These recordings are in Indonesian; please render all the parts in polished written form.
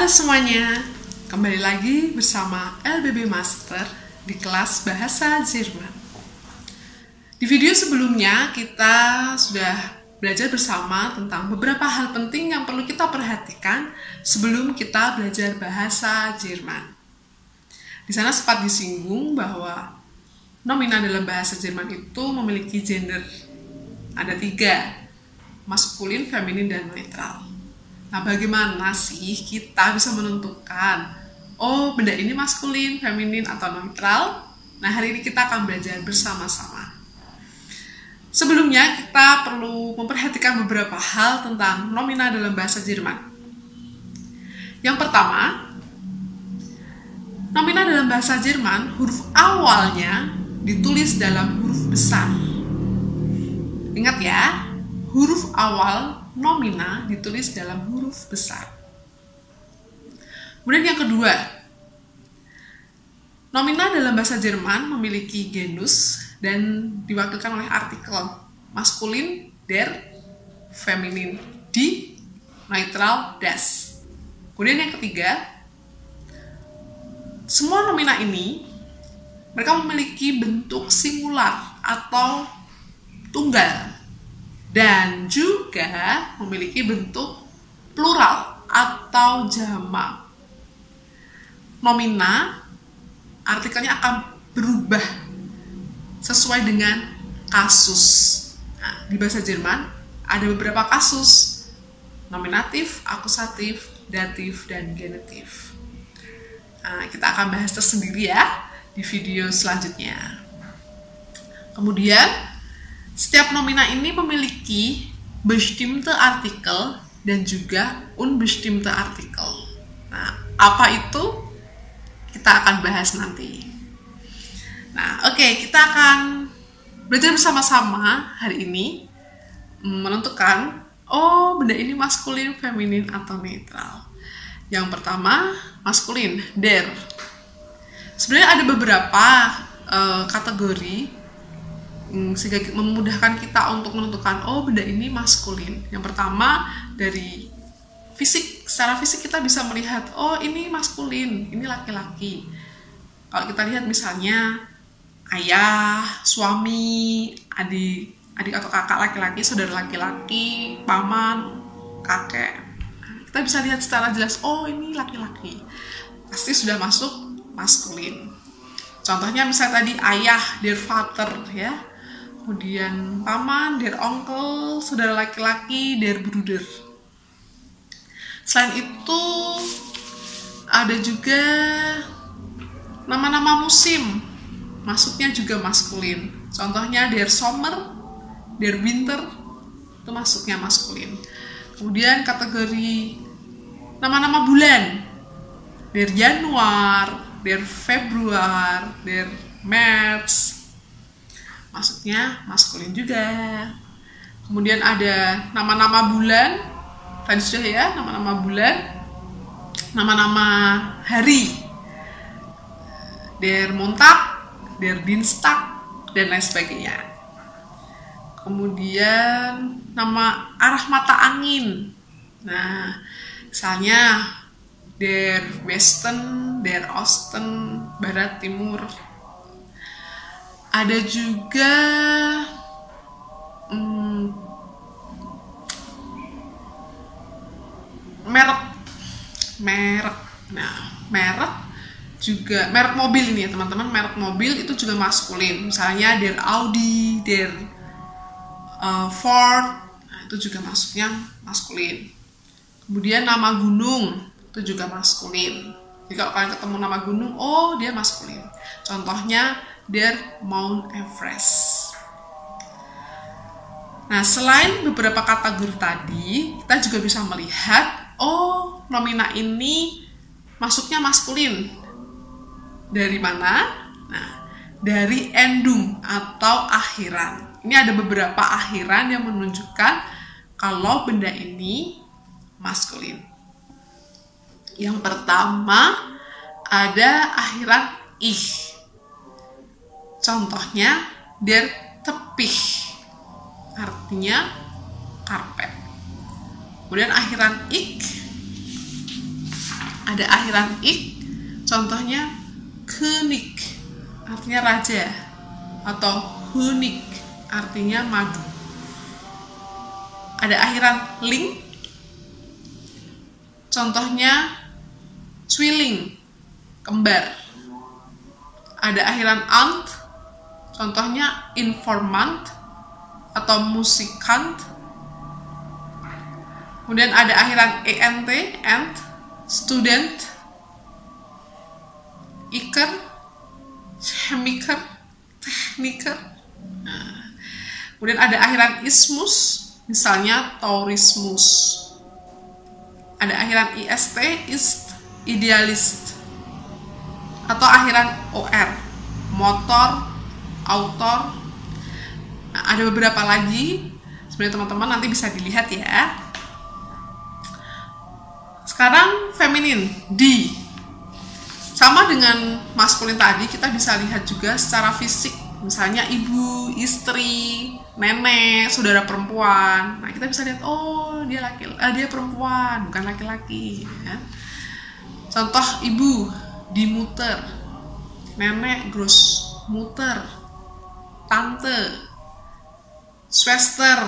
Halo semuanya, kembali lagi bersama LBB Master di kelas Bahasa Jerman. Di video sebelumnya kita sudah belajar bersama tentang beberapa hal penting yang perlu kita perhatikan sebelum kita belajar bahasa Jerman. Di sana sempat disinggung bahwa nomina dalam bahasa Jerman itu memiliki gender. Ada 3, maskulin, feminin, dan netral. Nah, bagaimana sih kita bisa menentukan, oh benda ini maskulin, feminin, atau netral? Nah, hari ini kita akan belajar bersama-sama. Sebelumnya, kita perlu memperhatikan beberapa hal tentang nomina dalam bahasa Jerman. Yang pertama, nomina dalam bahasa Jerman, huruf awalnya ditulis dalam huruf besar. Ingat ya, huruf awal nomina ditulis dalam huruf besar. Kemudian yang kedua, nomina dalam bahasa Jerman memiliki genus dan diwakilkan oleh artikel maskulin der, feminin die, neutral das. Kemudian yang ketiga, semua nomina ini mereka memiliki bentuk singular atau tunggal dan juga memiliki bentuk plural atau jamak. Nomina artikelnya akan berubah sesuai dengan kasus. Nah, di bahasa Jerman ada beberapa kasus: nominatif, akusatif, datif, dan genitif. Nah, kita akan bahas tersendiri ya di video selanjutnya. Kemudian setiap nomina ini memiliki bestimmte Artikel dan juga unbestimmte Artikel. Nah, apa itu? Kita akan bahas nanti. Nah, oke, kita akan belajar bersama-sama hari ini menentukan, oh benda ini maskulin, feminin, atau netral. Yang pertama, maskulin, der. Sebenarnya ada beberapa kategori sehingga memudahkan kita untuk menentukan, oh benda ini maskulin. Yang pertama, dari fisik. Secara fisik kita bisa melihat, oh ini maskulin, ini laki-laki. Kalau kita lihat misalnya ayah, suami, adik atau kakak laki-laki, saudara laki-laki, paman, kakek, kita bisa lihat secara jelas, oh ini laki-laki, pasti sudah masuk maskulin. Contohnya misalnya tadi ayah, der Vater ya. Kemudian paman, der Onkel, saudara laki-laki, der Bruder. Selain itu ada juga nama-nama musim, masuknya juga maskulin. Contohnya der Sommer, der Winter, itu masuknya maskulin. Kemudian kategori nama-nama bulan, der Januar, der Februar, der März, masuknya maskulin juga. Kemudian ada nama-nama bulan, tadi sudah ya, nama-nama bulan, nama-nama hari, der Montag, der Dienstag, dan lain sebagainya. Kemudian nama arah mata angin. Nah, misalnya der Westen, der Osten, barat, timur. Ada juga merek. Nah, merek juga, merek mobil ini ya teman-teman, merek mobil itu juga maskulin. Misalnya der Audi, der Ford, nah, itu juga masuknya maskulin. Kemudian nama gunung itu juga maskulin. Jadi kalau kalian ketemu nama gunung, oh dia maskulin. Contohnya der Mount Everest. Nah, selain beberapa kategori tadi, kita juga bisa melihat, oh nomina ini masuknya maskulin. Dari mana? Nah, dari endung atau akhiran. Ini ada beberapa akhiran yang menunjukkan kalau benda ini maskulin. Yang pertama ada akhiran ich. Contohnya der Teppich, artinya karpet. Kemudian akhiran ik ada akhiran ik, contohnya König artinya raja, atau Honig artinya madu. Ada akhiran ling, contohnya Zwilling, kembar. Ada akhiran ant, contohnya informant atau musikant. Kemudian ada akhiran ent, ant, student, iker, chemiker, tekniker. Kemudian ada akhiran ismus, misalnya tourismus. Ada akhiran ist, ist, idealist. Atau akhiran or, motor, autor. Nah, ada beberapa lagi. Sebenarnya teman-teman nanti bisa dilihat ya. Sekarang feminin, di. Sama dengan maskulin tadi, kita bisa lihat juga secara fisik. Misalnya ibu, istri, nenek, saudara perempuan. Nah, kita bisa lihat, oh dia dia perempuan, bukan laki-laki. Ya. Contoh ibu, dimuter. Nenek, grossmutter. Tante, Schwester.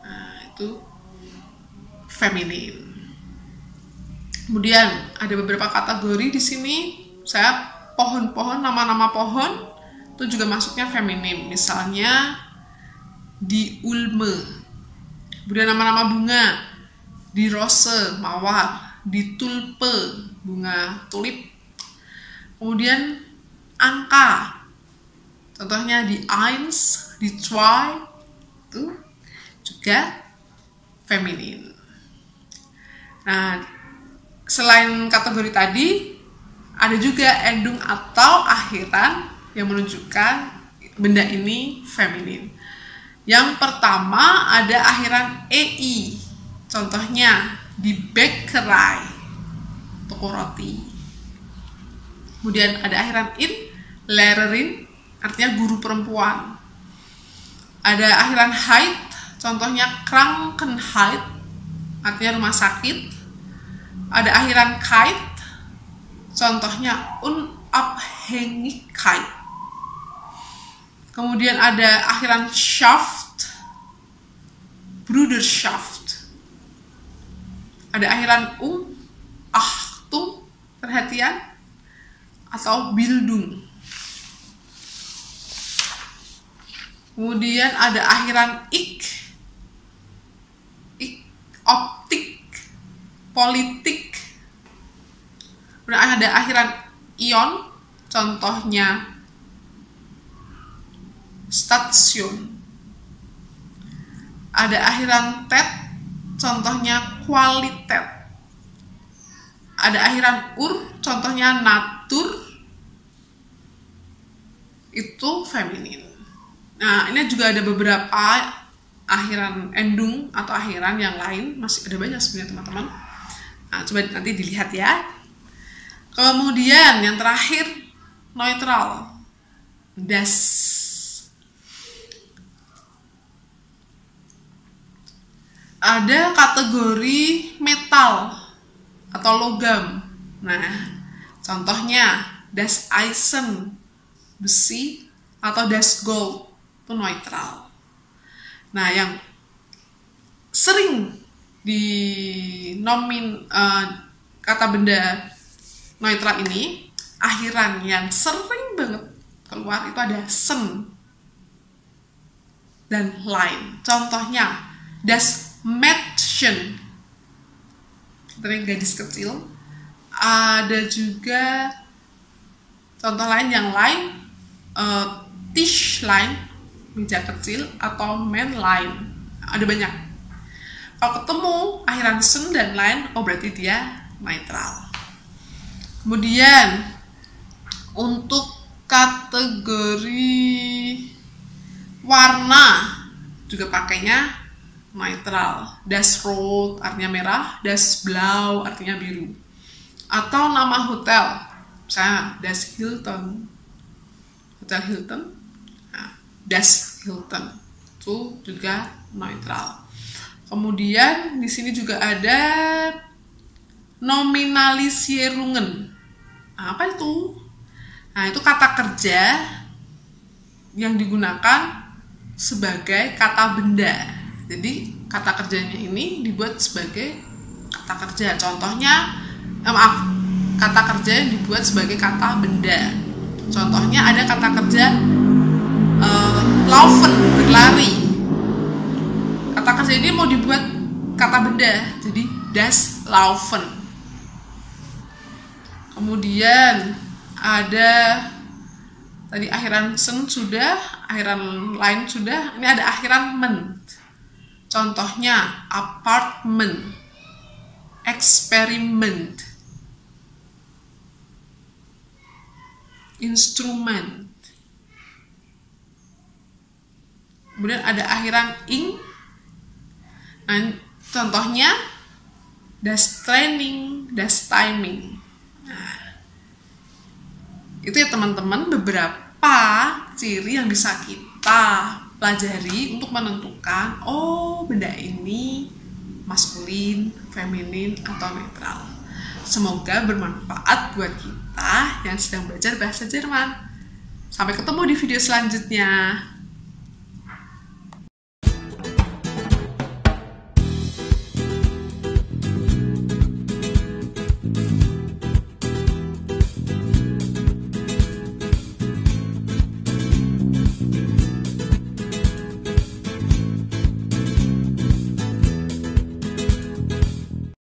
Nah, itu feminin. Kemudian ada beberapa kategori di sini. Saya pohon-pohon, nama-nama pohon itu juga masuknya feminim. Misalnya di ulme. Kemudian nama-nama bunga, di rose, mawar, di tulpe, bunga tulip. Kemudian angka, contohnya di eins, di zwei, itu juga feminin. Nah, selain kategori tadi, ada juga endung atau akhiran yang menunjukkan benda ini feminin. Yang pertama ada akhiran ei, contohnya di bakery, toko roti. Kemudian ada akhiran in, lehrerin, artinya guru perempuan. Ada akhiran heit, contohnya Krankenheit, artinya rumah sakit. Ada akhiran kait, contohnya Unabhängigkeit. Kemudian ada akhiran Schaft, Bruderschaft. Ada akhiran Achtung, perhatian, atau Bildung. Kemudian ada akhiran ik, optik, politik. Kemudian ada akhiran ion, contohnya stasiun. Ada akhiran tet, contohnya kualitet. Ada akhiran contohnya natur, itu feminin. Nah, ini juga ada beberapa akhiran endung atau akhiran yang lain, masih ada banyak sebenarnya teman-teman. Nah, coba nanti dilihat ya. Kemudian yang terakhir neutral, das. Ada kategori metal atau logam. Nah, contohnya das Eisen, besi, atau das Gold, itu neutral. Nah, yang sering kata benda neutral ini, akhiran yang sering banget keluar itu ada sen dan lain. Contohnya das Mädchen, dari gadis kecil. Ada juga contoh lain yang lain, Tischlein, meja kecil, atau Männlein. Ada banyak. Kalau ketemu akhiran sen dan lain, oh berarti dia neutral. Kemudian untuk kategori warna juga pakainya neutral. Das Rot artinya merah, das Blau artinya biru. Atau nama hotel, misalnya das Hilton, Hotel Hilton, nah, das Hilton, itu juga neutral. Kemudian di sini juga ada Nominalisierungen. Apa itu? Nah, itu kata kerja yang digunakan sebagai kata benda. Jadi kata kerjanya ini dibuat sebagai kata kerja. Contohnya, kata kerja yang dibuat sebagai kata benda. Contohnya ada kata kerja laufen, berlari. Kata kerja ini mau dibuat kata benda, jadi das laufen. Kemudian ada tadi akhiran sen sudah, akhiran lain sudah, ini ada akhiran men. Contohnya apartment, experiment, instrument. Kemudian ada akhiran ing. Nah, contohnya das training, das timing. Nah, itu ya teman-teman beberapa ciri yang bisa kita pelajari untuk menentukan benda ini maskulin, feminin, atau netral. Semoga bermanfaat buat kita yang sedang belajar bahasa Jerman. Sampai ketemu di video selanjutnya.